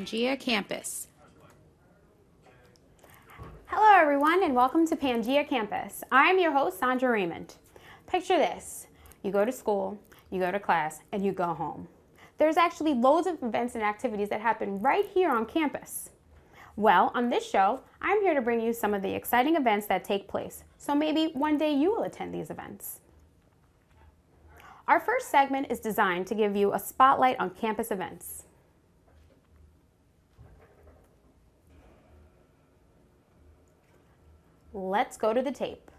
Pangea Campus. Hello everyone and welcome to Pangea Campus. I'm your host, Sandra Raymond. Picture this, you go to school, you go to class, and you go home. There's actually loads of events and activities that happen right here on campus. Well, on this show, I'm here to bring you some of the exciting events that take place, so maybe one day you will attend these events. Our first segment is designed to give you a spotlight on campus events. Let's go to the tape.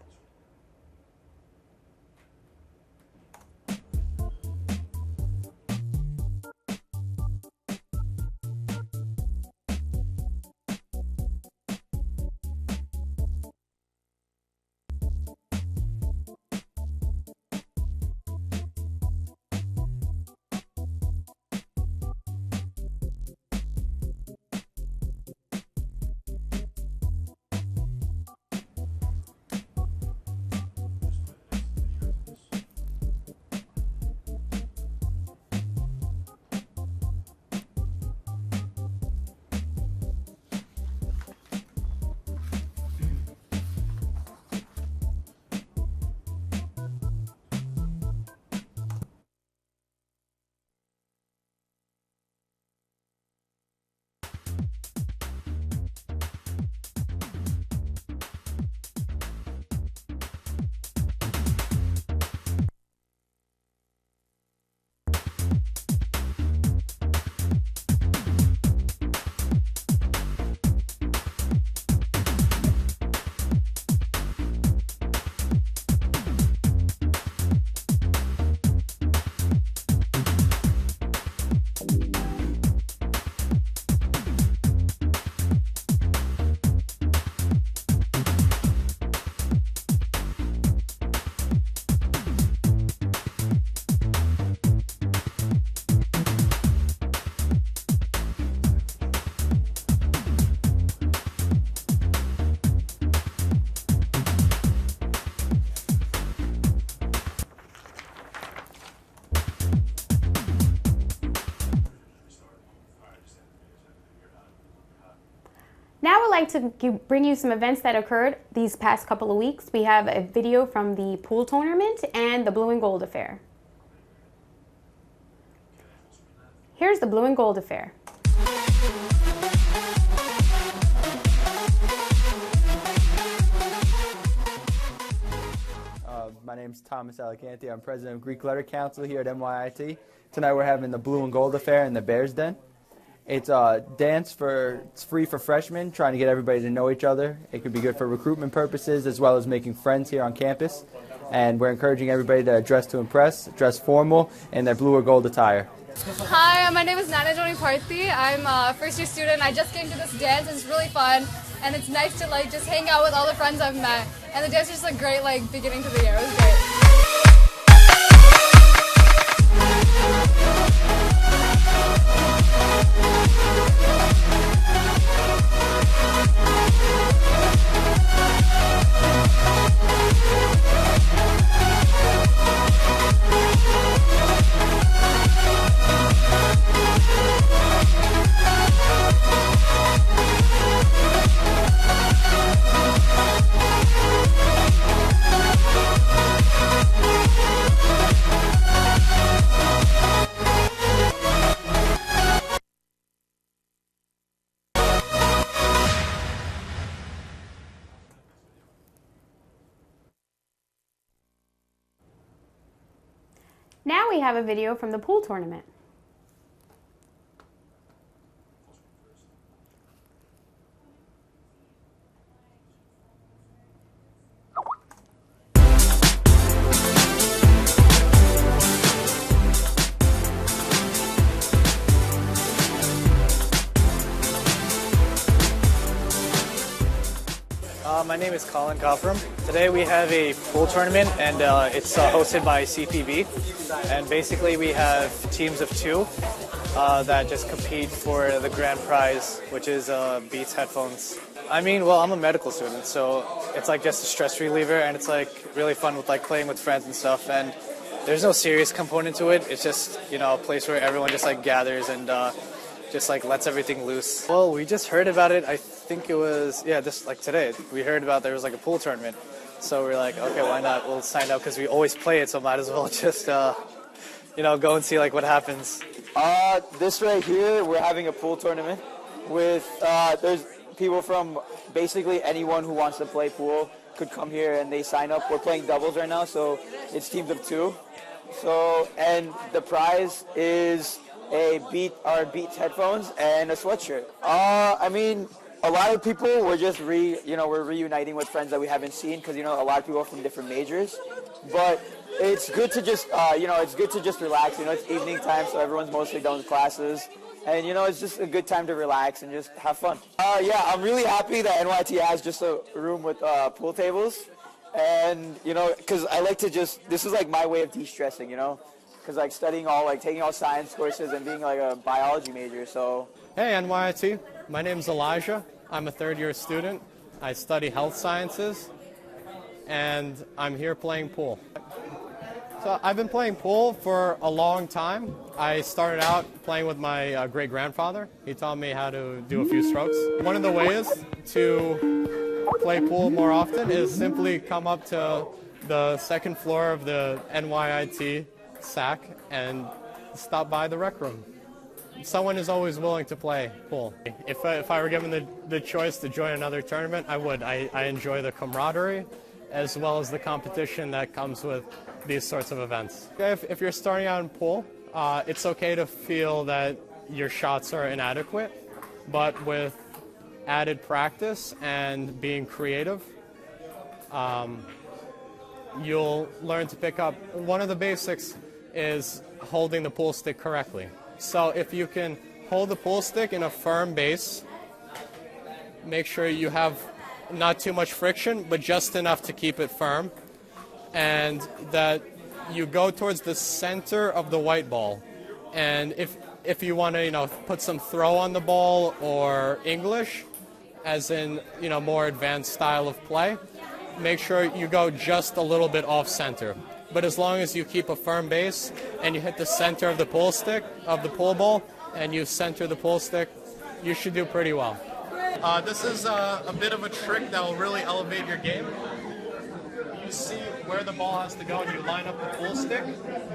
Now I'd like to bring you some events that occurred these past couple of weeks. We have a video from the pool tournament and the Blue and Gold Affair. Here's the Blue and Gold Affair. My name is Thomas Alicante. I'm president of Greek Letter Council here at NYIT. Tonight we're having the Blue and Gold Affair in the Bears Den. It's a dance it's free for freshmen, trying to get everybody to know each other. It could be good for recruitment purposes as well as making friends here on campus. And we're encouraging everybody to dress to impress, dress formal in their blue or gold attire. Hi, my name is Nana Joni Parthi. I'm a first year student. I just came to this dance. It's really fun and it's nice to just hang out with all the friends I've met. And the dance is just a great beginning to the year. It was great. Now we have a video from the pool tournament. My name is Colin Coffram. Today we have a pool tournament and it's hosted by CPB. And basically we have teams of two that just compete for the grand prize, which is Beats headphones. I mean, well, I'm a medical student, so it's just a stress reliever, and it's really fun with playing with friends and stuff. And there's no serious component to it. It's just a place where everyone just gathers and just like lets everything loose. Well, we just heard about it. I think it was, yeah, just like today. We heard about there was like a pool tournament. So we're like, okay, why not? We'll sign up because we always play it, so might as well just, you know, go and see like what happens. This right here, we're having a pool tournament with, there's people from basically anyone who wants to play pool could come here and they sign up. We're playing doubles right now, so it's teams of 2. So, and the prize is our Beats headphones and a sweatshirt. I mean, a lot of people we're just we're reuniting with friends that we haven't seen because a lot of people are from different majors. But it's good to just it's good to just relax. It's evening time, so everyone's mostly done with classes. And it's just a good time to relax and just have fun. Yeah, I'm really happy that NYT has just a room with pool tables. And because I like to this is like my way of de-stressing, because like taking all science courses and being like a biology major. So hey NYT, my name's Elijah. I'm a third-year student. I study health sciences, and I'm here playing pool. So I've been playing pool for a long time. I started out playing with my great-grandfather. He taught me how to do a few strokes. One of the ways to play pool more often is simply come up to the second floor of the NYIT SAC and stop by the rec room. Someone is always willing to play pool. If I were given the choice to join another tournament, I would. I enjoy the camaraderie as well as the competition that comes with these sorts of events. If you're starting out in pool, it's okay to feel that your shots are inadequate, but with added practice and being creative, you'll learn to pick up. One of the basics is holding the pool stick correctly. So if you can hold the pool stick in a firm base, make sure you have not too much friction, but just enough to keep it firm, and that you go towards the center of the white ball. And if you want to, put some throw on the ball or English, as in, more advanced style of play, make sure you go just a little bit off center. But as long as you keep a firm base and you hit the center of the pool stick, of the pool ball, and you center the pool stick, you should do pretty well. This is a bit of a trick that will really elevate your game. You see where the ball has to go and you line up the pool stick,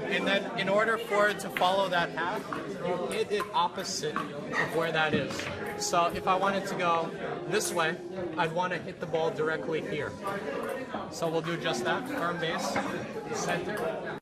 and then in order for it to follow that path, you hit it opposite of where that is. So if I wanted to go this way, I'd want to hit the ball directly here. So we'll do just that, firm base, center.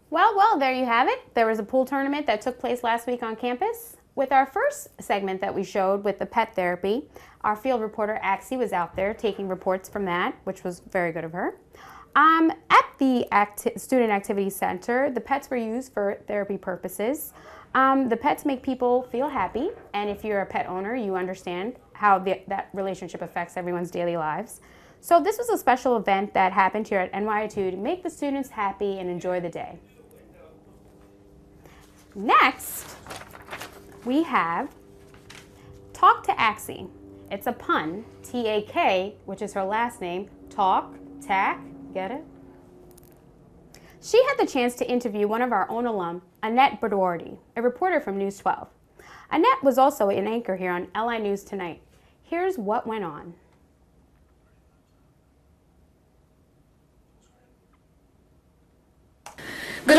Well, there you have it. There was a pool tournament that took place last week on campus. With our first segment that we showed with the pet therapy, our field reporter Axie was out there taking reports from that, which was very good of her. At the Student Activity Center, the pets were used for therapy purposes. The pets make people feel happy, and if you're a pet owner, you understand how that relationship affects everyone's daily lives. So this was a special event that happened here at NYU to make the students happy and enjoy the day. Next, we have Talk to Axie. It's a pun, T-A-K, which is her last name, Talk, Tack, get it? She had the chance to interview one of our own alum, Annette Bedordy, a reporter from News 12. Annette was also an anchor here on LI News Tonight. Here's what went on.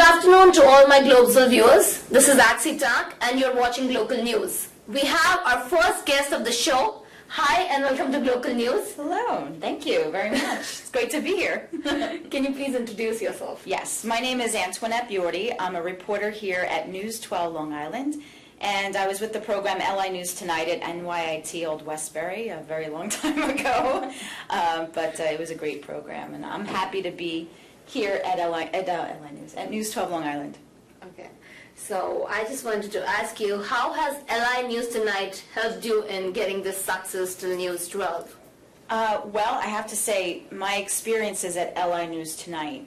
afternoon to all my Globesville viewers. This is Axie Tak and you're watching Local News. We have our first guest of the show. Hi and welcome to Local News. Hello, thank you very much. It's great to be here. Can you please introduce yourself? Yes, my name is Antoinette Biordi. I'm a reporter here at News 12 Long Island, and I was with the program LI News Tonight at NYIT Old Westbury a very long time ago, but it was a great program, and I'm happy to be here at LI News, at News 12 Long Island. Okay. So I just wanted to ask you, how has LI News Tonight helped you in getting this success to News 12? Well, I have to say, my experiences at LI News Tonight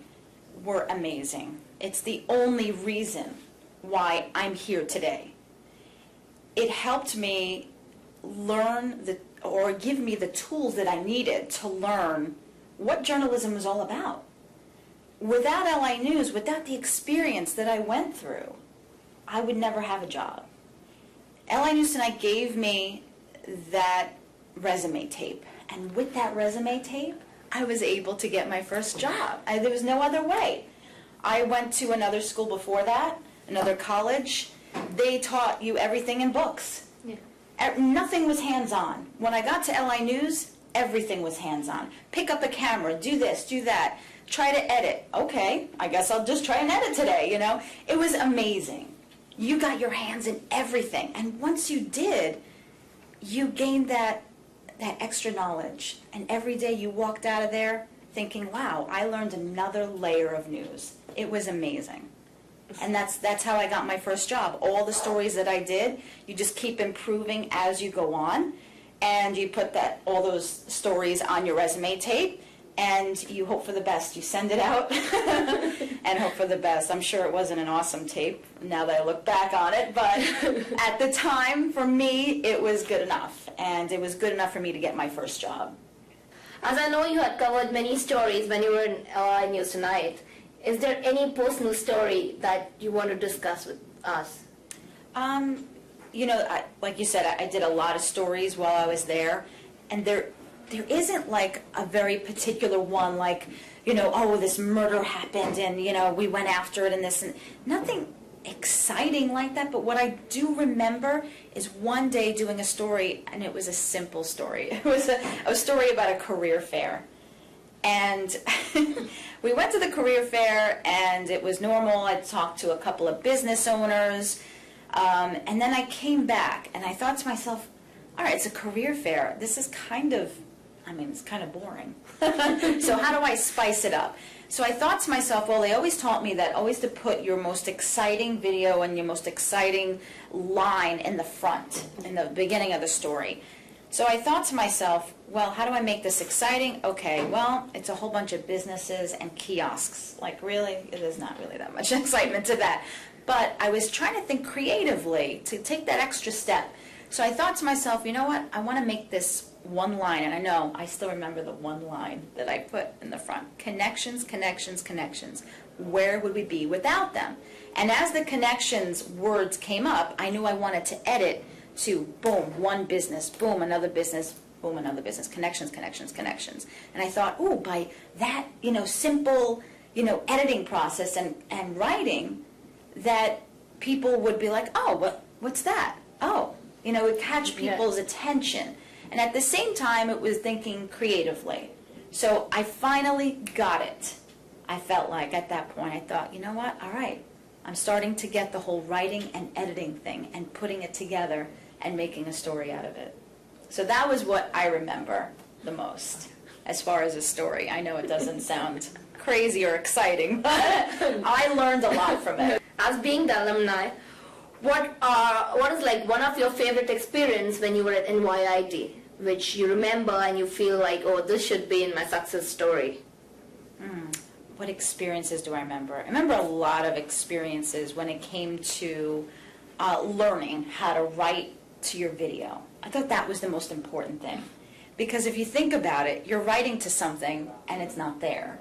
were amazing. It's the only reason why I'm here today. It helped me learn or give me the tools that I needed to learn what journalism was all about. Without LI News, without the experience that I went through, I would never have a job. LI News Tonight gave me that resume tape, and with that resume tape, I was able to get my first job. There was no other way. I went to another school before that, another college. They taught you everything in books. Yeah. Nothing was hands-on. When I got to LI News, everything was hands-on. Pick up a camera, do this, do that, try to edit. Okay, I guess I'll just try and edit today, you know. It was amazing. You got your hands in everything, and once you did, you gained that extra knowledge, and every day you walked out of there thinking, wow, I learned another layer of news. It was amazing. And that's how I got my first job. All the stories that I did, you just keep improving as you go on, and you put all those stories on your resume tape, and you hope for the best. You send it out and hope for the best. I'm sure it wasn't an awesome tape now that I look back on it, but at the time, for me, it was good enough. And it was good enough for me to get my first job. As I know you had covered many stories when you were in LI News Tonight, is there any personal story that you want to discuss with us? You know, like you said, I did a lot of stories while I was there, and there isn't like a very particular one, like, you know, oh, this murder happened and, you know, we went after it and this, and nothing exciting like that. But what I do remember is one day doing a story, and it was a simple story. It was a story about a career fair. And we went to the career fair, and it was normal. I talked to a couple of business owners, and then I came back, and I thought to myself, all right, it's a career fair. This is it's kind of boring. So how do I spice it up? So I thought to myself, well, they always taught me that always to put your most exciting video and your most exciting line in the front, in the beginning of the story. So I thought to myself, well, how do I make this exciting? Okay, well, it's a whole bunch of businesses and kiosks. Like, really? There's not really that much excitement to that. But I was trying to think creatively to take that extra step. So I thought to myself, you know what? I want to make this one line, and I still remember the one line that I put in the front. Connections, connections, connections. Where would we be without them? And as the connections words came up, I knew I wanted to edit to boom, one business, boom, another business, boom, another business, connections, connections, connections. And I thought, oh, by that, you know, simple, you know, editing process and writing, that people would be like, oh, what's that? Oh, you know, it would catch people's attention. And at the same time, it was thinking creatively. So I finally got it. I felt like at that point, I thought, you know what? All right, I'm starting to get the whole writing and editing thing and putting it together and making a story out of it. So that was what I remember the most as far as a story. I know it doesn't sound crazy or exciting, but I learned a lot from it. As being the alumni, what is like one of your favorite experience when you were at NYIT, which you remember and you feel like, oh, this should be in my success story? What experiences do I remember? I remember a lot of experiences when it came to learning how to write to your video. I thought that was the most important thing. Because if you think about it, you're writing to something and it's not there.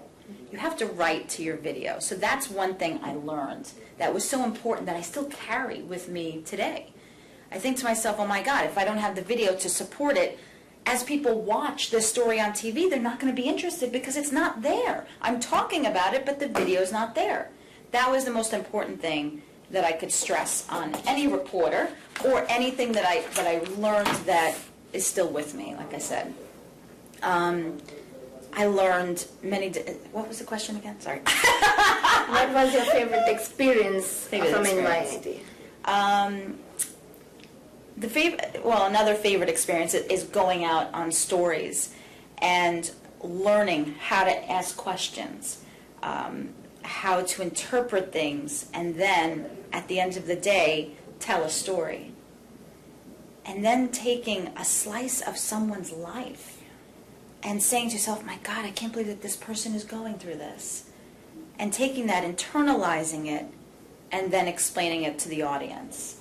You have to write to your video. So that's one thing I learned that was so important that I still carry with me today. I think to myself, oh my God, if I don't have the video to support it, as people watch this story on TV, they're not going to be interested because it's not there. I'm talking about it, but the video's not there. that was the most important thing that I could stress on any reporter, or anything that I learned that is still with me, like I said. I learned what was the question again? Sorry. What was your favorite experience from NYIT? Another favorite experience is going out on stories and learning how to ask questions, how to interpret things, and then at the end of the day, tell a story. And then taking a slice of someone's life and saying to yourself, my God, I can't believe that this person is going through this. And taking that, internalizing it, and then explaining it to the audience.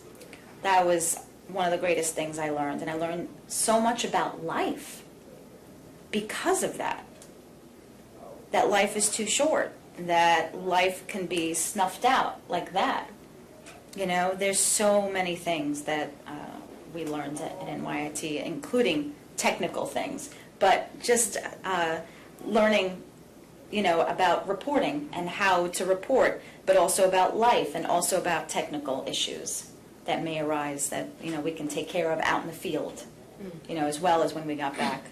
That was one of the greatest things I learned. And I learned so much about life because of that. That life is too short. That life can be snuffed out like that. You know, there's so many things that we learned at NYIT, including technical things. But just learning, you know, about reporting and how to report, but also about life and also about technical issues that may arise that, you know, we can take care of out in the field, you know, as well as when we got back,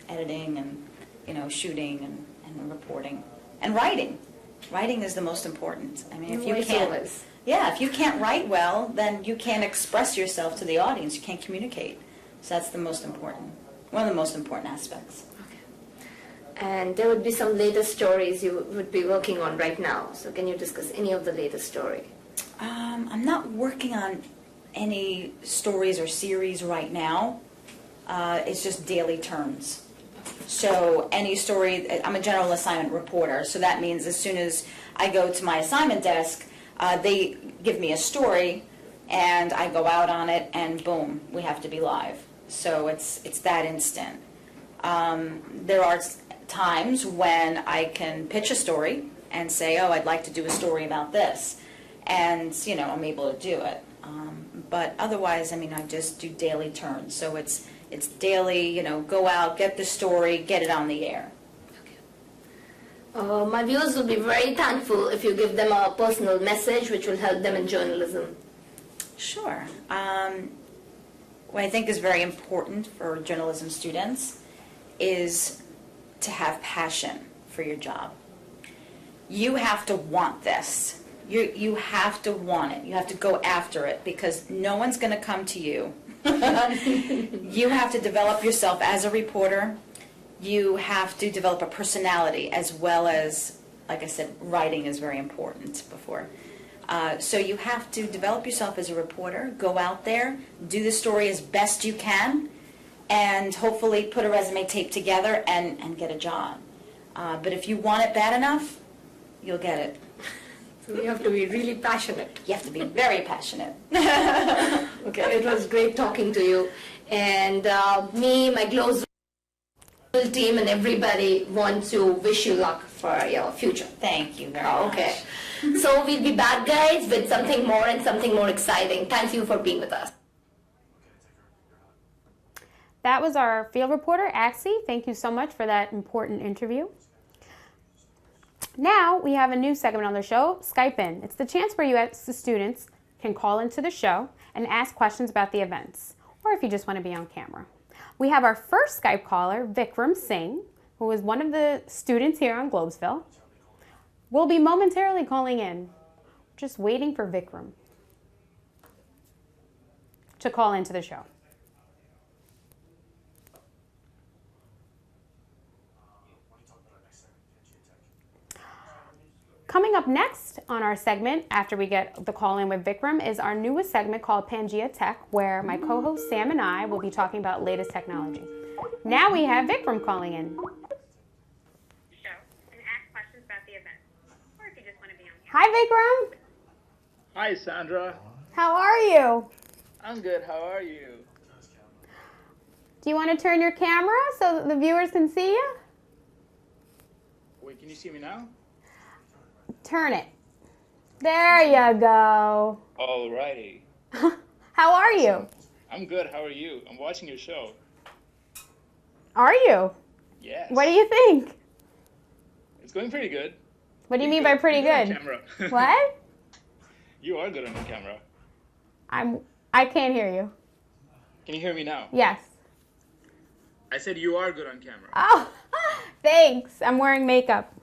editing and, you know, shooting and reporting and writing. Writing is the most important. I mean, if you can't write well, then you can't express yourself to the audience. You can't communicate. So that's the most important. One of the most important aspects. Okay. And there would be some latest stories you would be working on right now. So can you discuss any of the latest story? I'm not working on any stories or series right now. It's just daily turns. So any story, I'm a general assignment reporter, so that means as soon as I go to my assignment desk, they give me a story, and I go out on it, and boom, we have to be live. So it's that instant. There are times when I can pitch a story and say, oh, I'd like to do a story about this. And, you know, I'm able to do it. But otherwise, I mean, I just do daily turns. So it's daily, you know, go out, get the story, get it on the air. Okay. My viewers will be very thankful if you give them a personal message which will help them in journalism. Sure. What I think is very important for journalism students is to have passion for your job. You have to want this. You have to want it. You have to go after it because no one's going to come to you. You have to develop yourself as a reporter. You have to develop a personality as well as, like I said, writing is very important before. So you have to develop yourself as a reporter, go out there, do the story as best you can, and hopefully put a resume tape together and get a job. But if you want it bad enough, you'll get it. So you have to be really passionate. You have to be very passionate. Okay, it was great talking to you. And me, my Globesville team, and everybody want to wish you luck for your future. Thank you very much. Okay. So we'll be back, guys, with something more and something more exciting. Thank you for being with us. That was our field reporter, Axie. Thank you so much for that important interview. Now we have a new segment on the show, Skype In. It's the chance where you as the students can call into the show and ask questions about the events, or if you just want to be on camera. We have our first Skype caller, Vikram Singh, who is one of the students here on Globesville. We'll be momentarily calling in, just waiting for Vikram to call into the show. Coming up next on our segment, after we get the call in with Vikram, is our newest segment called Pangea Tech, where my co-host Sam and I will be talking about latest technology. Now we have Vikram calling in. Hi, Vikram. Hi, Sandra. How are you? I'm good. How are you? Do you want to turn your camera so that the viewers can see you? Wait, can you see me now? Turn it. There you go. Alrighty. How are you? I'm good. How are you? I'm watching your show. Are you? Yes. What do you think? It's going pretty good. What do you mean by pretty You're good? on camera. What? You are good on the camera. I can't hear you. Can you hear me now? Yes. I said you are good on camera. Oh, thanks. I'm wearing makeup.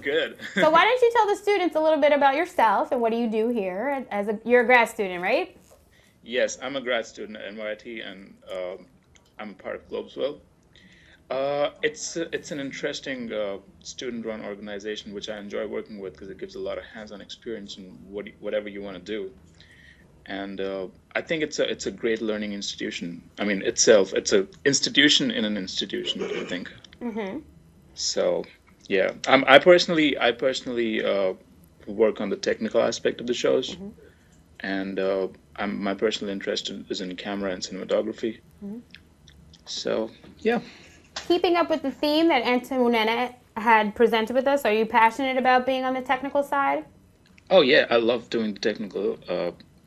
Good. So why don't you tell the students a little bit about yourself and what do you do here you're a grad student, right? Yes, I'm a grad student at NYIT, and I'm a part of Globesville. It's an interesting student-run organization which I enjoy working with because it gives a lot of hands-on experience in whatever you want to do. And I think it's a great learning institution. I mean, it's an institution in an institution, I think. Mm-hmm. So, yeah, I personally work on the technical aspect of the shows, Mm-hmm. and my personal interest is in camera and cinematography. Mm-hmm. So, yeah. Keeping up with the theme that Antoinette had presented with us, are you passionate about being on the technical side? Oh yeah, I love doing the technical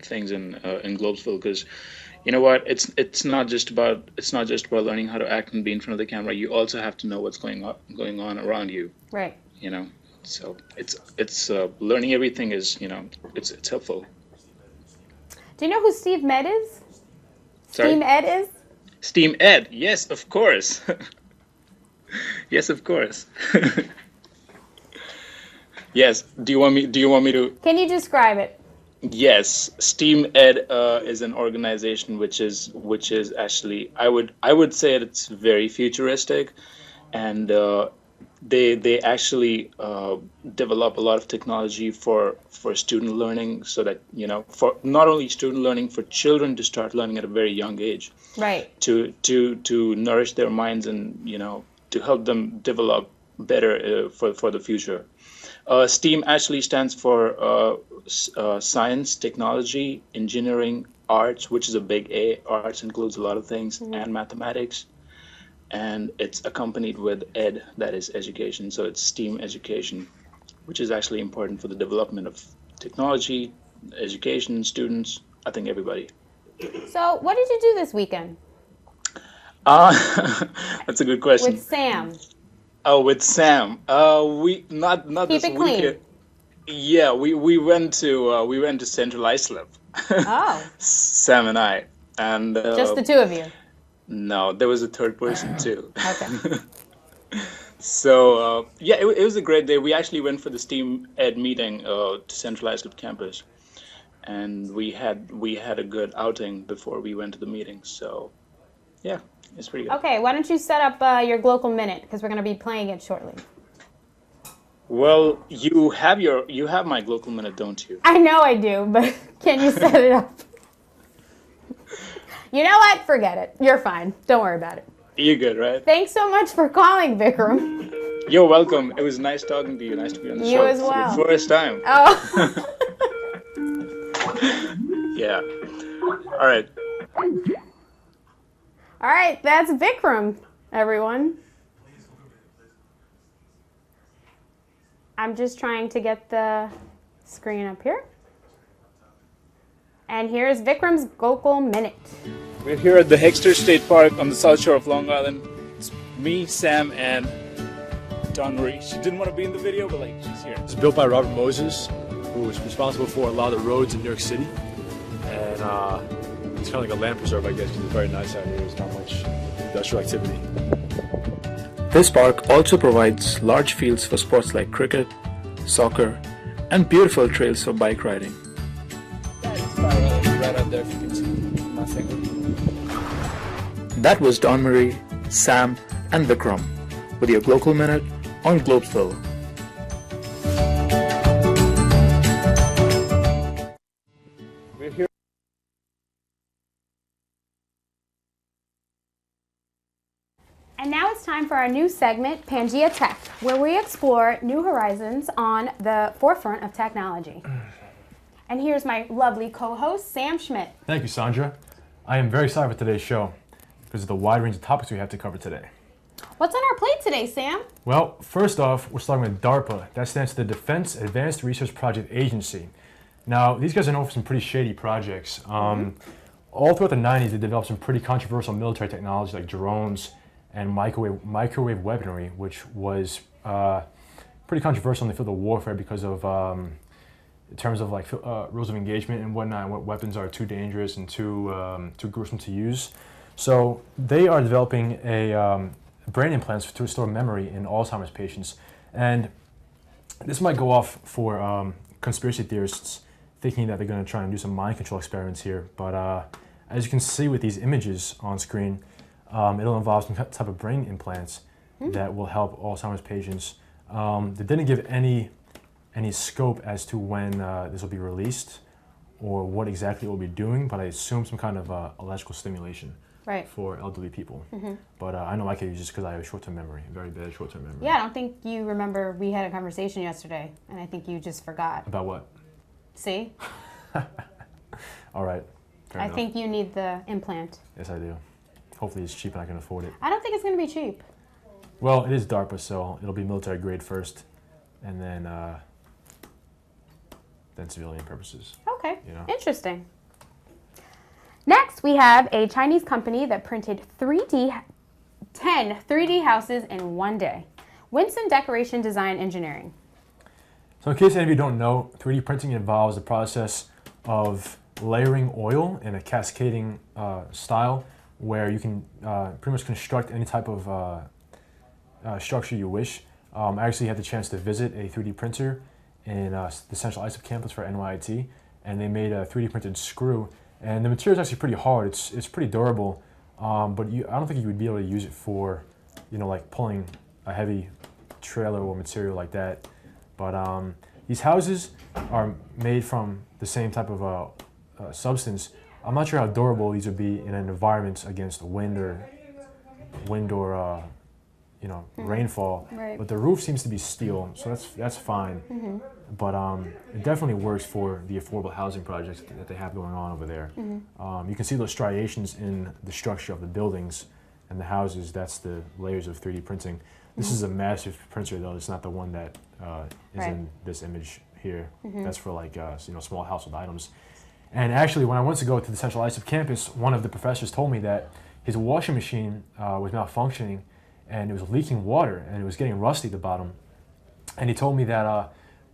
things in Globesville because, you know what, it's not just about learning how to act and be in front of the camera. You also have to know what's going on around you. Right. You know, so it's learning everything is, you know, it's helpful. Do you know who Steve Med is? Sorry? Steam Ed is? Steam Ed, yes, of course. Yes, of course. Yes. Do you want me to? Can you describe it? Yes, Steam Ed is an organization which is actually I would say it's very futuristic, and they actually develop a lot of technology for student learning, so that, you know, for not only student learning, for children to start learning at a very young age, Right. to nourish their minds and, you know, to help them develop better for the future. STEAM actually stands for science, technology, engineering, arts, which is a big A. Arts includes a lot of things, and mathematics. And it's accompanied with ed, that is education. So it's STEAM education, which is actually important for the development of technology, education, students, I think everybody. So what did you do this weekend? That's a good question. With Sam. Oh, with Sam. We not Keep this it clean. weekend. Yeah, we went to Central Islip. Oh. Sam and I, and Just the two of you. no, there was a third person too. Okay. So yeah, it was a great day. We actually went for the STEAM Ed meeting to Central Islip campus, and we had a good outing before we went to the meeting. So yeah, it's pretty good. Okay, why don't you set up your Glocal Minute, because we're going to be playing it shortly. Well, you have my Glocal Minute, don't you? I know I do, but can you set it up? You know what? Forget it. You're fine. Don't worry about it. You're good, right? Thanks so much for calling, Vikram. You're welcome. It was nice talking to you. Nice to be on the You show as well. for the first time. Oh. Yeah. All right. All right, that's Vikram, everyone. I'm just trying to get the screen up here. And here's Vikram's Glocal Minute. We're here at the Hexter State Park on the south shore of Long Island. It's me, Sam, and Dawn Marie. She didn't want to be in the video, but she's here. It's built by Robert Moses, who was responsible for a lot of the roads in New York City. And it's kind of like a land preserve, I guess, because it's very nice out here. There's not much industrial activity. This park also provides large fields for sports like cricket, soccer, and beautiful trails for bike riding. Right out there, if you can see my finger. That was Dawn Marie, Sam, and Vikram with your Glocal Minute on Globesville. We're here. And now it's time for our new segment, Pangea Tech, where we explore new horizons on the forefront of technology. And here's my lovely co-host, Sam Schmidt. Thank you, Sandra. I am very excited for today's show because of the wide range of topics we have to cover today. What's on our plate today, Sam? Well, first off, we're starting with DARPA. That stands for the Defense Advanced Research Project Agency. Now, these guys are known for some pretty shady projects. All throughout the 90s, they developed some pretty controversial military technology like drones and microwave weaponry, which was pretty controversial in the field of warfare because of in terms of like rules of engagement and whatnot, and what weapons are too dangerous and too gruesome to use. So they are developing a brain implants to restore memory in Alzheimer's patients, and this might go off for conspiracy theorists thinking that they're going to try and do some mind control experiments here. But as you can see with these images on screen, it'll involve some type of brain implants that will help Alzheimer's patients. They didn't give any scope as to when this will be released or what exactly it will be doing, but I assume some kind of electrical stimulation for elderly people. But I know I can use this because I have a short-term memory, very bad short-term memory. Yeah, I don't think you remember we had a conversation yesterday, and I think you just forgot. About what? See? All right. I think you need the implant. Yes, I do. Hopefully it's cheap and I can afford it. I don't think it's going to be cheap. Well, it is DARPA, so it'll be military grade first, and then civilian purposes. Okay, you know? Interesting. Next, we have a Chinese company that printed 10 3D houses in one day. Winston Decoration Design Engineering. So in case any of you don't know, 3D printing involves the process of layering oil in a cascading style where you can pretty much construct any type of structure you wish. I actually had the chance to visit a 3D printer in the Central Islip campus for NYIT, and they made a 3D printed screw. And the material is actually pretty hard. It's pretty durable, but I don't think you would be able to use it for, like pulling a heavy trailer or material like that. But these houses are made from the same type of substance. I'm not sure how durable these would be in an environment against wind or rainfall. Right. But the roof seems to be steel, so that's fine. But it definitely works for the affordable housing projects that they have going on over there. You can see those striations in the structure of the buildings and the houses. That's the layers of 3D printing. This is a massive printer, though. It's not the one that is in this image here. That's for like small household items. And actually, when I went to go to the Central Islip campus, one of the professors told me that his washing machine was malfunctioning and it was leaking water and it was getting rusty at the bottom. And he told me that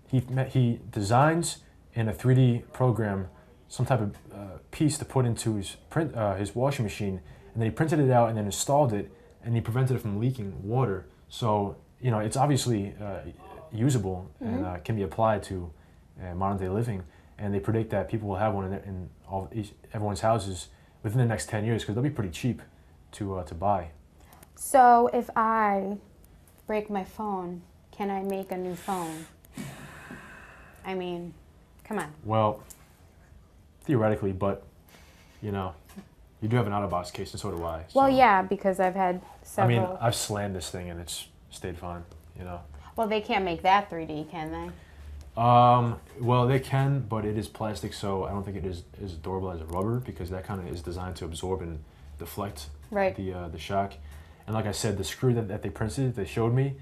he designs in a 3D program some type of piece to put into his washing machine, and then he printed it out and then installed it, and he prevented it from leaking water. So it's obviously usable and can be applied to modern day living. And they predict that people will have one in everyone's houses within the next 10 years because they'll be pretty cheap to buy. So if I break my phone, can I make a new phone? I mean, come on. Well, theoretically, but you do have an out-of-box case, and so do I. So. Well, yeah, because I've had several. I mean, I've slammed this thing and it's stayed fine. Well, they can't make that 3D, can they? Well, they can, but it is plastic, so I don't think it is as durable as a rubber because that kind of is designed to absorb and deflect the shock. And like I said, the screw that they printed, they showed me,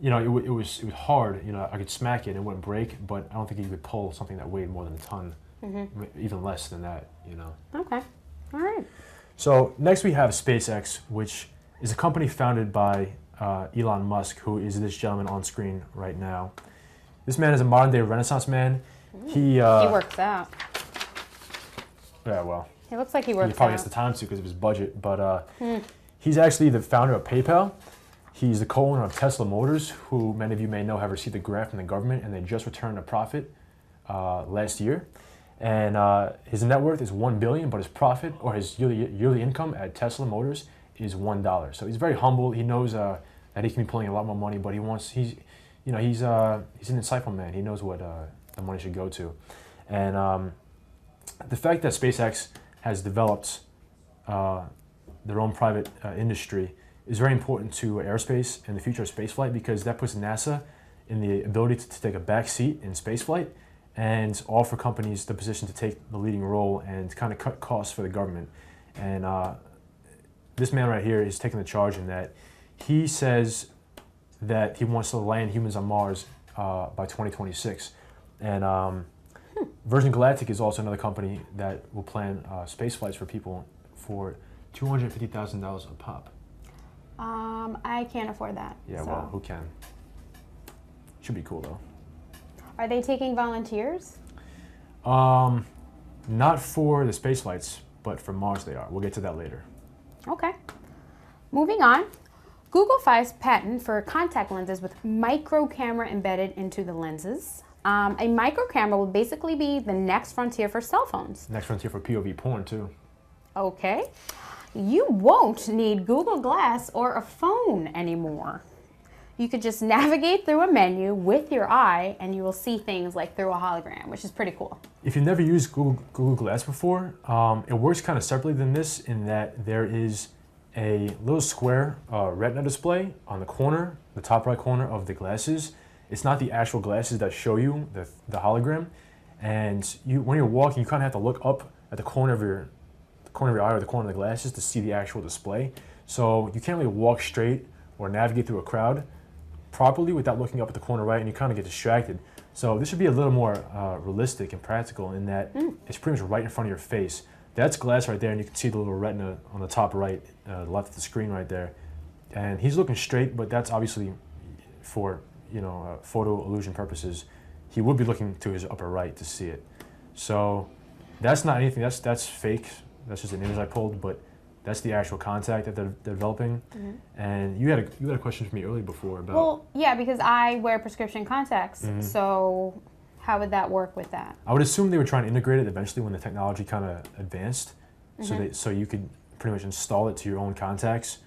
it was hard. I could smack it and it wouldn't break, but I don't think you could pull something that weighed more than a ton, even less than that. Okay, all right. So next we have SpaceX, which is a company founded by Elon Musk, who is this gentleman on screen right now. This man is a modern-day Renaissance man. He works out. Yeah, well. He looks like he works out. He probably has the time to because of his budget, but he's actually the founder of PayPal. He's the co-owner of Tesla Motors, who many of you may know have received a grant from the government, and they just returned a profit last year. And his net worth is $1 billion, but his profit or his yearly income at Tesla Motors is $1. So he's very humble. He knows that he can be pulling a lot more money, but he's an insightful man. He knows what the money should go to. And the fact that SpaceX has developed their own private industry is very important to aerospace and the future of spaceflight because that puts NASA in the ability to take a back seat in spaceflight and offer companies the position to take the leading role and kind of cut costs for the government. And this man right here is taking the charge in that. He says that he wants to land humans on Mars by 2026. And Virgin Galactic is also another company that will plan space flights for people for $250,000 a pop. I can't afford that. Yeah, so. well, who can? Should be cool though. Are they taking volunteers? Not for the space flights, but for Mars they are. We'll get to that later. Okay. Moving on. Google files patent for contact lenses with micro camera embedded into the lenses. A micro camera will basically be the next frontier for cell phones. Next frontier for POV porn too. Okay. You won't need Google Glass or a phone anymore. You could just navigate through a menu with your eye and you will see things like through a hologram, which is pretty cool. If you've never used Google Glass before, it works kind of separately than this in that there is a little square retina display on the corner, the top right corner of the glasses. It's not the actual glasses that show you the hologram. And when you're walking, you kind of have to look up at the corner of your eye or the corner of the glasses to see the actual display. So you can't really walk straight or navigate through a crowd properly without looking up at the corner right, and you kind of get distracted. So this should be a little more realistic and practical in that it's pretty much right in front of your face. That's glass right there, and you can see the little retina on the top right, left of the screen right there. And he's looking straight, but that's obviously for photo illusion purposes. He would be looking to his upper right to see it. So that's not anything. That's fake. That's just an image I pulled, but that's the actual contact that they're developing. And you had a question for me earlier before about. Well, yeah, because I wear prescription contacts, so how would that work with that? I would assume they were trying to integrate it eventually when the technology kind of advanced, so you could pretty much install it to your own contacts,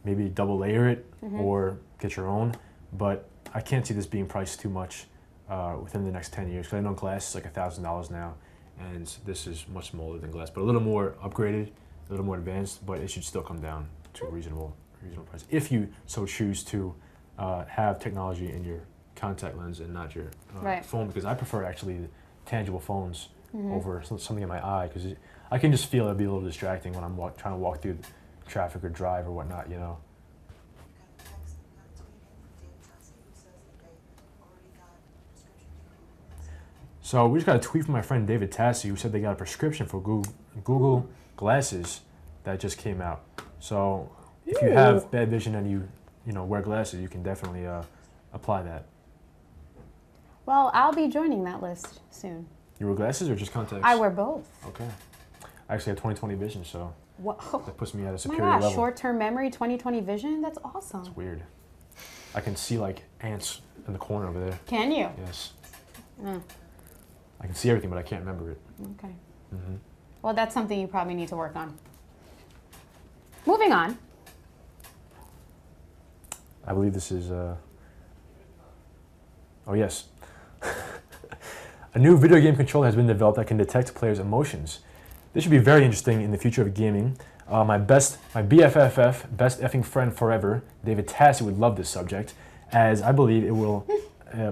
maybe double layer it or get your own. But I can't see this being priced too much within the next 10 years, because I know glass is like $1,000 now, and this is much smaller than glass, but a little more upgraded, a little more advanced, but it should still come down to a reasonable price if you so choose to have technology in your contact lens and not your phone, because I prefer actually the tangible phones over something in my eye, because I can just feel it'd be a little distracting when I'm trying to walk through traffic or drive or whatnot, you know. So we just got a tweet from my friend David Tassi, who said they got a prescription for Google glasses that just came out. So if you have bad vision and you wear glasses, you can definitely apply that. Well, I'll be joining that list soon. You wear glasses or just contacts? I wear both. Okay. I actually have 20/20 vision, so that puts me at a superior oh my gosh, level. Short-term memory, 20/20 vision? That's awesome. It's weird. I can see like ants in the corner over there. Can you? Yes. I can see everything, but I can't remember it. Okay. Well, that's something you probably need to work on. Moving on. I believe this is, oh yes. A new video game controller has been developed that can detect players' emotions. This should be very interesting in the future of gaming. My BFFF, best effing friend forever, David Tassi, would love this subject, as I believe it will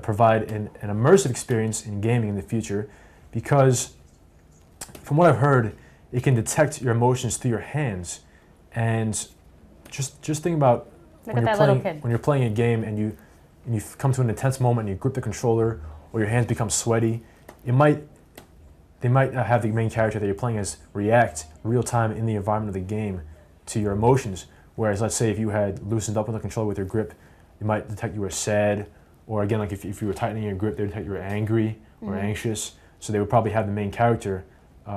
provide an immersive experience in gaming in the future, because from what I've heard, it can detect your emotions through your hands. And just think about when you're playing a game and you come to an intense moment and you grip the controller or your hands become sweaty, they might have the main character that you're playing as react real time in the environment of the game to your emotions. Whereas let's say if you had loosened up on the controller with your grip, it might detect you were sad, or again, like if you were tightening your grip, they would detect you were angry or anxious. So they would probably have the main character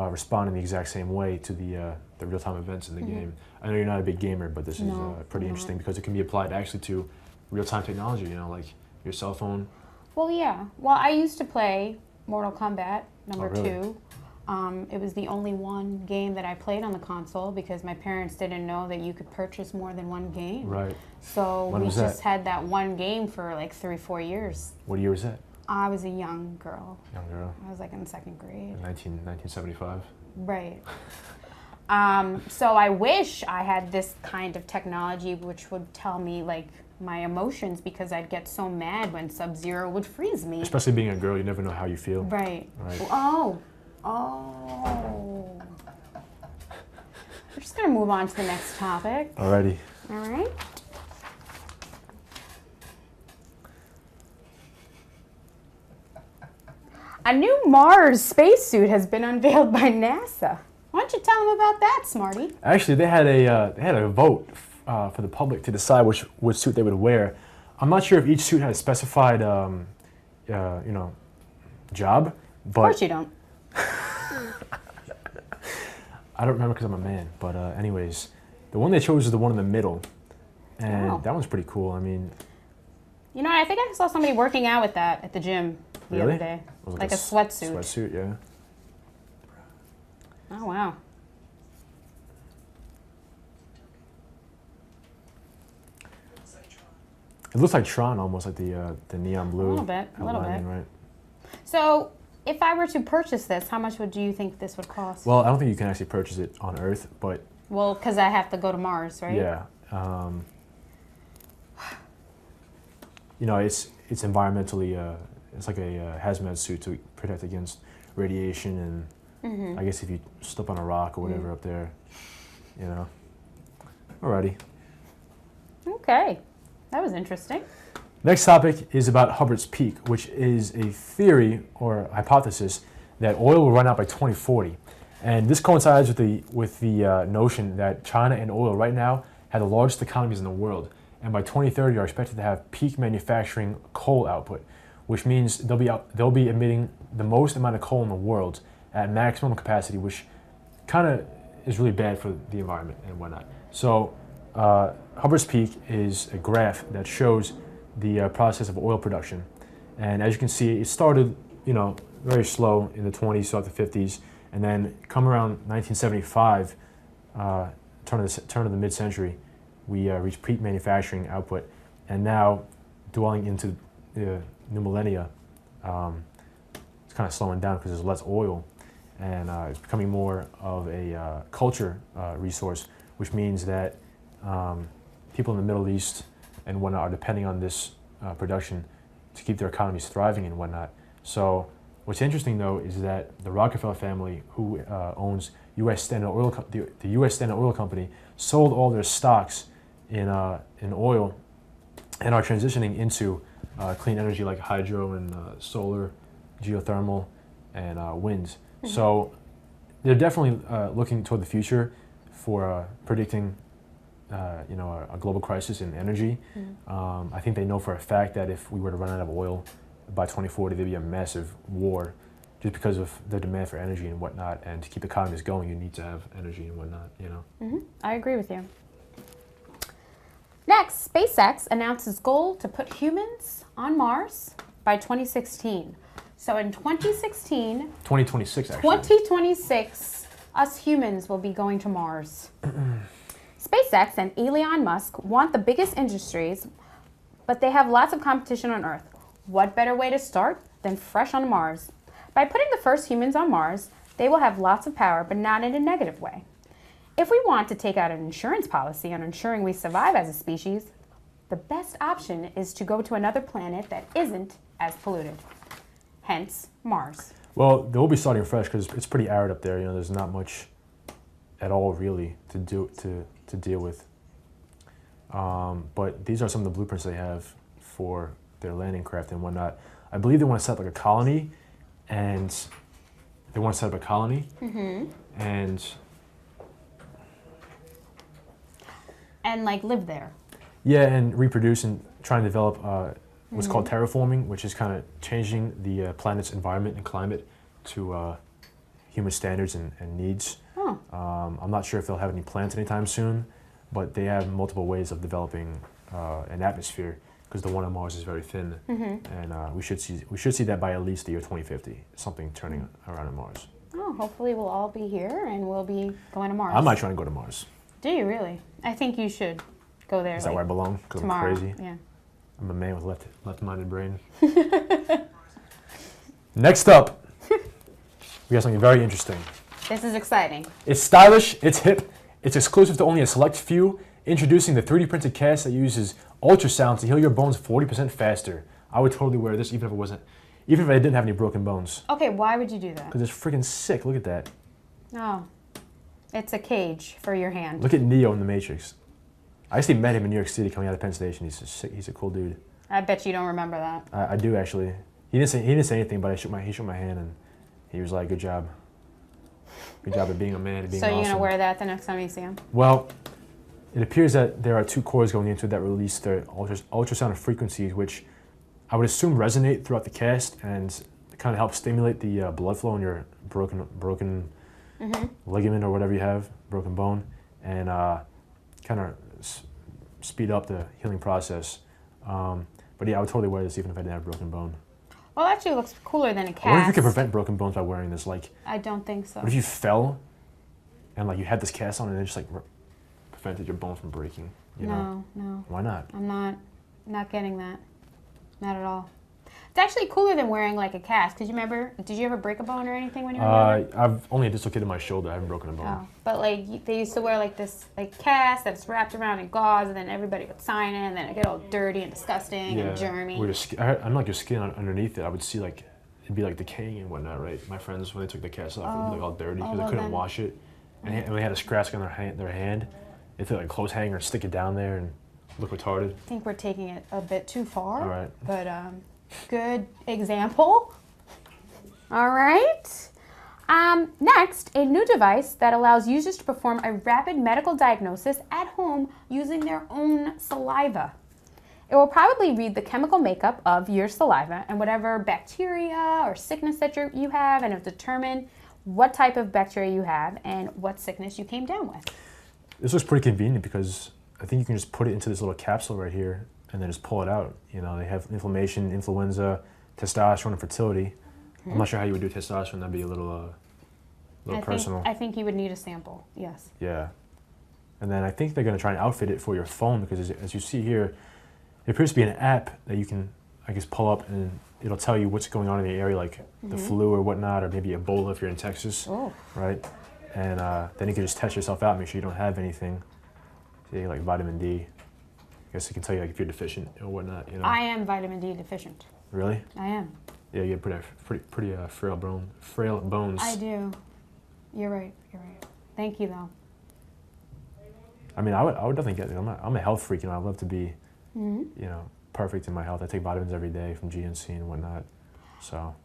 respond in the exact same way to the real-time events in the game. I know you're not a big gamer, but this is pretty interesting because it can be applied actually to real-time technology, like your cell phone. Well, yeah. Well, I used to play Mortal Kombat #2. It was the only one game that I played on the console because my parents didn't know that you could purchase more than one game. Right. So we just had that one game for like 3-4 years. What year was that? I was a young girl. Young girl. I was like in 2nd grade. 1975. Right. So I wish I had this kind of technology which would tell me like my emotions, because I'd get so mad when Sub-Zero would freeze me. Especially being a girl, you never know how you feel. Right. Oh. We're just going to move on to the next topic. Alrighty. All right. A new Mars spacesuit has been unveiled by NASA. Why don't you tell them about that, Smarty? Actually, they had a vote for the public to decide which suit they would wear. I'm not sure if each suit had a specified job. But Of course you don't. I don't remember because I'm a man. But anyways, the one they chose is the one in the middle, and Oh. that one's pretty cool. I mean, You know, I think I saw somebody working out with that at the gym the really? other day. It was Like a sweatsuit. Sweatsuit, yeah. Oh, wow. It looks like Tron almost, like the neon blue. A little bit, a little outlining, bit. right? So, if I were to purchase this, how much do you think this would cost? Well, I don't think you can actually purchase it on Earth, but Well, because I have to go to Mars, right? yeah. It's environmentally, it's like a hazmat suit to protect against radiation and Mm-hmm. I guess if you step on a rock or whatever up there, Alrighty. Okay. That was interesting. Next topic is about Hubbard's Peak, which is a theory or hypothesis that oil will run out by 2040. And this coincides with the notion that China and oil right now have the largest economies in the world. And by 2030 are expected to have peak manufacturing coal output, which means they'll be emitting the most amount of coal in the world at maximum capacity, which kind of is really bad for the environment and whatnot. So Hubbard's Peak is a graph that shows the process of oil production. And as you can see, it started, very slow in the 20s, so the 50s, and then come around 1975, turn of the mid-century, we reached peak manufacturing output. And now, dwelling into the new millennia, it's kind of slowing down because there's less oil. And it's becoming more of a culture resource, which means that people in the Middle East and whatnot are depending on this production to keep their economies thriving and whatnot. So what's interesting, though, is that the Rockefeller family, who owns U.S. Standard Oil, the U.S. Standard Oil Company, sold all their stocks in oil and are transitioning into clean energy like hydro and solar, geothermal, and wind. So they're definitely looking toward the future for predicting, a global crisis in energy. I think they know for a fact that if we were to run out of oil by 2040, there'd be a massive war, just because of the demand for energy and whatnot. And to keep economies going, you need to have energy and whatnot. I agree with you. Next, SpaceX announced its goal to put humans on Mars by 2016. So in 2016, 2026 actually. 2026, us humans will be going to Mars. SpaceX and Elon Musk want the biggest industries, but they have lots of competition on Earth. What better way to start than fresh on Mars? By putting the first humans on Mars, they will have lots of power, but not in a negative way. If we want to take out an insurance policy on ensuring we survive as a species, the best option is to go to another planet that isn't as polluted. Hence, Mars. Well, they'll be starting fresh because it's pretty arid up there. There's not much at all really to deal with. But these are some of the blueprints they have for their landing craft and whatnot. I believe they want to set up like a colony, and And like live there. Yeah, and reproduce and try and develop what's called terraforming, which is kind of changing the planet's environment and climate to human standards and needs. Oh. I'm not sure if they'll have any plants anytime soon, but they have multiple ways of developing an atmosphere, because the one on Mars is very thin, and we should see that by at least the year 2050, something turning around on Mars. Oh, hopefully we'll all be here and we'll be going to Mars. I might try to go to Mars. Do you really? I think you should go there. Is that where I belong? Because I'm tomorrow. crazy. Yeah. I'm a man with left-minded brain. Next up, we have something very interesting. This is exciting. It's stylish, it's hip, it's exclusive to only a select few, introducing the 3D printed cast that uses ultrasound to heal your bones 40% faster. I would totally wear this even if I didn't have any broken bones. Okay, why would you do that? Because it's freaking sick, look at that. Oh, it's a cage for your hand. Look at Neo in The Matrix. I actually met him in New York City coming out of Penn Station. He's a cool dude. I bet you don't remember that. I do actually. He didn't say anything, but he shook my hand and he was like, "Good job. Good job at being a man and being So awesome." you're gonna wear that the next time you see him? Well, it appears that there are two cores going into it that release their ultrasound frequencies, which I would assume resonate throughout the cast and kind of help stimulate the blood flow in your broken ligament or whatever you have, broken bone, and kind of speed up the healing process. But yeah, I would totally wear this even if I didn't have a broken bone. Well, it actually looks cooler than a cast. I wonder if you could prevent broken bones by wearing this. Like, I don't think so. what if you fell and like you had this cast on and it just like prevented your bone from breaking? You know? No. Why not? I'm not getting that. Not at all. It's actually cooler than wearing like a cast. Cause you remember? Did you ever break a bone or anything when you were younger? I've only dislocated my shoulder. I haven't broken a bone. Oh, but like they used to wear like this like cast that's wrapped around in gauze, and then everybody would sign it, and then it get all dirty and disgusting and germy. I'm like your skin underneath it. I would see like it'd be like decaying and whatnot, right? My friends when they took the cast off, it would be like all dirty because they couldn't wash it, and they had a scratch on their hand. They took like a clothes hanger and stick it down there and look retarded. I think we're taking it a bit too far. All right. But good example. All right. Next, a new device that allows users to perform a rapid medical diagnosis at home using their own saliva. It will probably read the chemical makeup of your saliva and whatever bacteria or sickness that you have, and it'll determine what type of bacteria you have and what sickness you came down with. This was pretty convenient because I think you can just put it into this little capsule right here and then just pull it out. You know, they have inflammation, influenza, testosterone, and fertility. I'm not sure how you would do testosterone. That'd be a little personal. I think you would need a sample, yes. Yeah. And then I think they're going to try and outfit it for your phone because as you see here, there appears to be an app that you can, I guess, pull up and it'll tell you what's going on in the area, like the flu or whatnot, or maybe Ebola if you're in Texas, right? And then you can just test yourself out, make sure you don't have anything, say like vitamin D. I guess it can tell you like if you're deficient or whatnot. You know. I am vitamin D deficient. Really? I am. Yeah, you have pretty frail bones. I do. You're right. Thank you, though. I mean, I would definitely get it. I'm a health freak, you know. I love to be, you know, perfect in my health. I take vitamins every day from GNC and whatnot. So.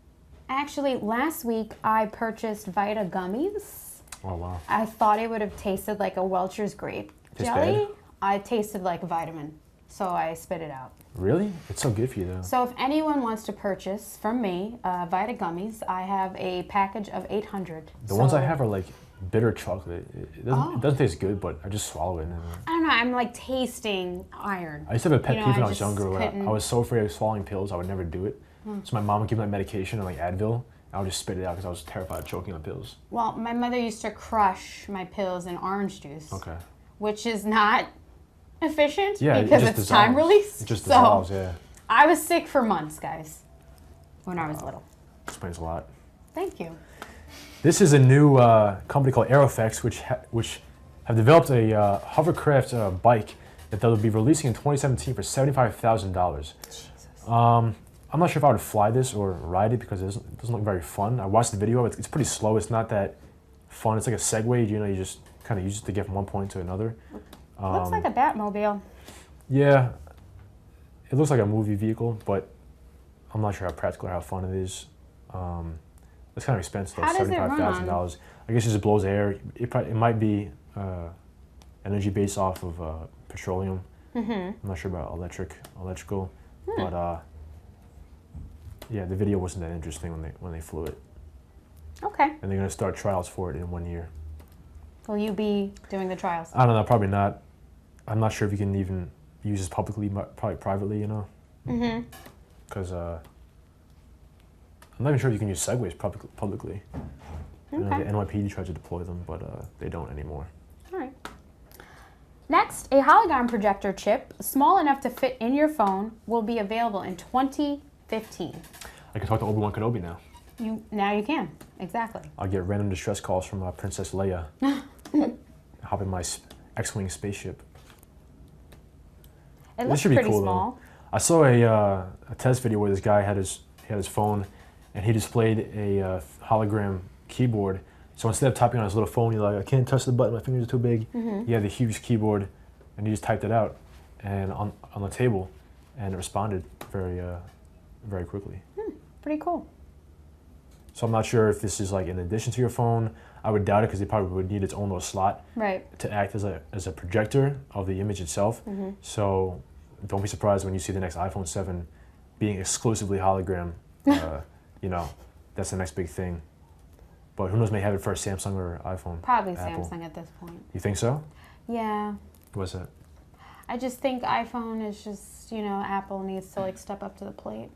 Actually, last week I purchased Vita gummies. Oh wow. I thought it would have tasted like a Welch's grape jelly. Bad? I tasted like vitamin, so I spit it out. Really? It's so good for you, though. So if anyone wants to purchase from me Vita gummies, I have a package of 800. The ones I have are like bitter chocolate. It doesn't taste good, but I just swallow it. And I don't know. I'm like tasting iron. I used to have a pet peeve when I was younger. Where I was so afraid of swallowing pills, I would never do it. So my mom would give me like medication or like Advil. I would just spit it out because I was terrified of choking on pills. Well, my mother used to crush my pills in orange juice. Okay. Which is not efficient because it's time release. It just dissolves, yeah. I was sick for months, guys, when I was little. Explains a lot. Thank you. This is a new company called Aerofex, which have developed a hovercraft bike that they'll be releasing in 2017 for $75,000. I'm not sure if I would fly this or ride it because it doesn't look very fun. I watched the video. It's pretty slow. It's not that fun. It's like a Segway. You know, you just kind of use it to get from one point to another. Looks like a Batmobile. Yeah, it looks like a movie vehicle, but I'm not sure how practical or how fun it is. It's kind of expensive, though. How does it run? $75,000. I guess it just blows air. It might be energy based off of petroleum. I'm not sure about electrical, but yeah, the video wasn't that interesting when they flew it. Okay. And they're gonna start trials for it in 1 year. Will you be doing the trials? I don't know. Probably not. I'm not sure if you can even use this publicly. Probably privately, you know. Because I'm not even sure if you can use Segways publicly. You know, the NYPD tries to deploy them, but they don't anymore. All right. Next, a hologram projector chip small enough to fit in your phone will be available in 2015. I can talk to Obi-Wan Kenobi now. Now you can, exactly. I'll get random distress calls from Princess Leia. Hop in my X-Wing spaceship. It looks should be pretty cool, small. Though. I saw a test video where this guy had his phone and he displayed a hologram keyboard. So instead of typing on his little phone, you're like, I can't touch the button, my fingers are too big. He had the huge keyboard and he just typed it out and on the table and it responded very quickly. Pretty cool. So I'm not sure if this is like in addition to your phone. I would doubt it because they probably would need its own little slot to act as a projector of the image itself. So don't be surprised when you see the next iPhone 7 being exclusively hologram. You know, that's the next big thing. But who knows, may have it for a Samsung or iPhone. Probably Apple. Samsung at this point. You think so? Yeah. What's that? I just think iPhone is just, you know, Apple needs to like step up to the plate.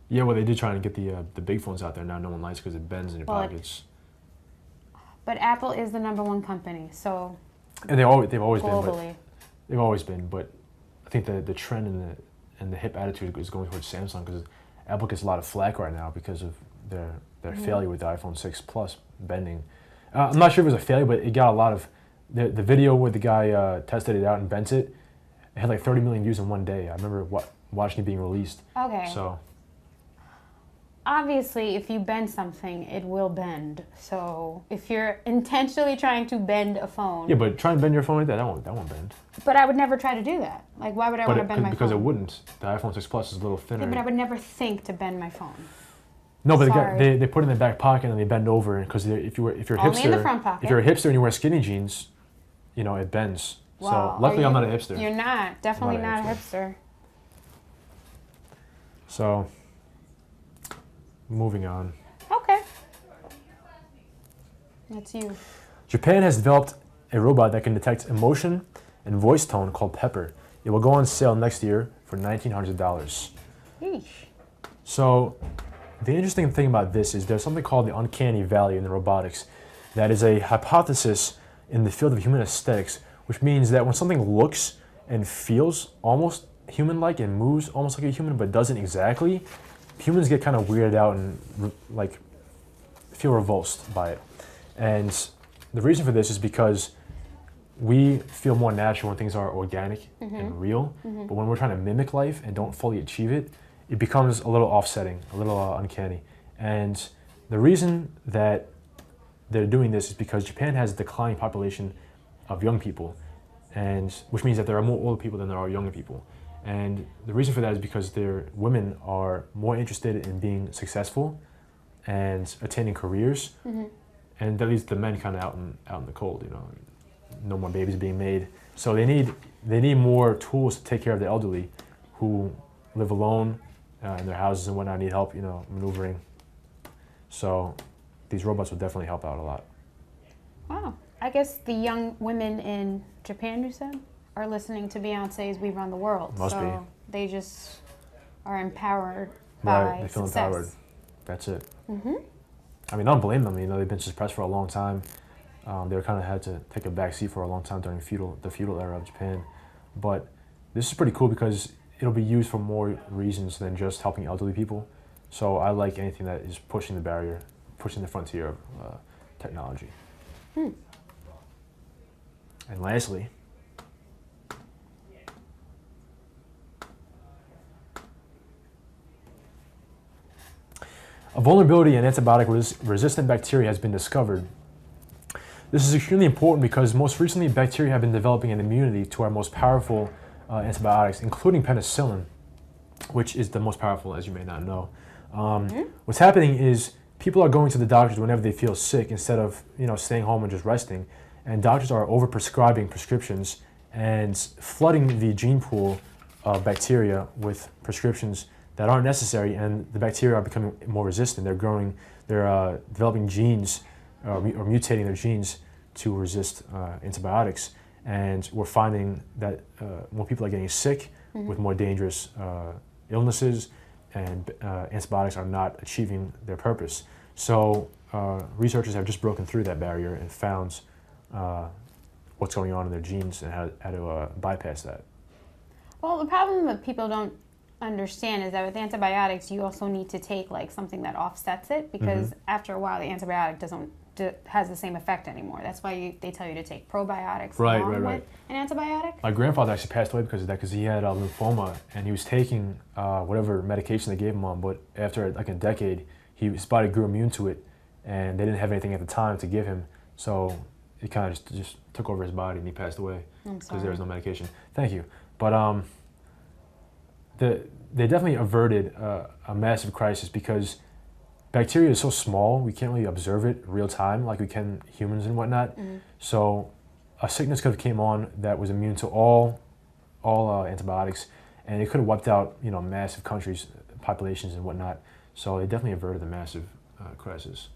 Yeah, well, they did try to get the big phones out there. Now no one likes because it bends in your pockets. But Apple is the #1 company, so. And they've always globally. been. They've always been, but I think the trend and the hip attitude is going towards Samsung because Apple gets a lot of flack right now because of their failure with the iPhone 6 Plus bending. I'm not sure if it was a failure, but it got a lot of the video where the guy tested it out and bent it. It had like 30 million views in one day. I remember watching it being released. Okay. So. Obviously, if you bend something, it will bend. So if you're intentionally trying to bend a phone. Yeah, but try and bend your phone like that. That won't bend. But I would never try to do that. Like, why would I want to bend my phone? Because it wouldn't. The iPhone 6 Plus is a little thinner. Yeah, but I would never think to bend my phone. No, but they put it in the back pocket and they bend over because if you're a hipster, only in the front pocket. If you're a hipster and you wear skinny jeans, you know it bends. Wow. So luckily I'm not a hipster. You're not. Definitely not a hipster. So moving on. Okay. That's you. Japan has developed a robot that can detect emotion and voice tone called Pepper. It will go on sale next year for $1,900. Eesh. So the interesting thing about this is there's something called the uncanny valley in the robotics that is a hypothesis in the field of human aesthetics, which means that when something looks and feels almost human-like and moves almost like a human but doesn't exactly, humans get kind of weirded out and like feel revulsed by it. And the reason for this is because we feel more natural when things are organic and real, but when we're trying to mimic life and don't fully achieve it, it becomes a little offsetting, a little uncanny. And the reason that they're doing this is because Japan has a declining population of young people, and which means that there are more older people than there are younger people. And the reason for that is because their women are more interested in being successful and attaining careers, and that leaves the men kind of out in the cold. You know, no more babies being made. So they need more tools to take care of the elderly, who live alone in their houses and whatnot, need help, you know, maneuvering. So these robots will definitely help out a lot. Wow. I guess the young women in Japan, you said, are listening to Beyonce's "We Run the World." Must be. They just are empowered by they feel success. empowered. That's it. I mean, I don't blame them. You know, they've been suppressed for a long time. They were kind of had to take a back seat for a long time during the feudal era of Japan. But this is pretty cool because it'll be used for more reasons than just helping elderly people. So I like anything that is pushing the barrier, pushing the frontier of technology. And lastly, a vulnerability in antibiotic-resistant bacteria has been discovered. This is extremely important because most recently bacteria have been developing an immunity to our most powerful antibiotics, including penicillin, which is the most powerful, as you may not know. What's happening is people are going to the doctors whenever they feel sick instead of staying home and just resting, and doctors are overprescribing prescriptions and flooding the gene pool of bacteria with prescriptions that aren't necessary, and the bacteria are becoming more resistant. They're developing genes or mutating their genes to resist antibiotics, and we're finding that more people are getting sick with more dangerous illnesses, and antibiotics are not achieving their purpose. So researchers have just broken through that barrier and found what's going on in their genes and how to bypass that. Well, the problem that people don't understand is that with antibiotics, you also need to take like something that offsets it, because after a while, the antibiotic has the same effect anymore. That's why they tell you to take probiotics along with an antibiotic. My grandfather actually passed away because of that, because he had lymphoma, and he was taking whatever medication they gave him on, but after like a decade, his body grew immune to it, and they didn't have anything at the time to give him, so it kind of just took over his body, and he passed away because there was no medication. Thank you. But they definitely averted a massive crisis, because bacteria is so small, we can't really observe it real time like we can humans and whatnot. So a sickness could have came on that was immune to all antibiotics, and it could have wiped out massive countries, populations and whatnot. So they definitely averted the massive crisis.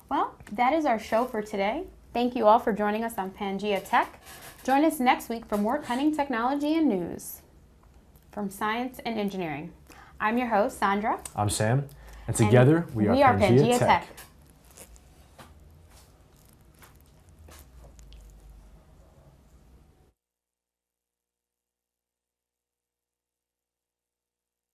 Well, that is our show for today. Thank you all for joining us on Pangea Tech. Join us next week for more cutting technology and news from science and engineering. I'm your host, Sandra. I'm Sam, and together we are Pangea Tech.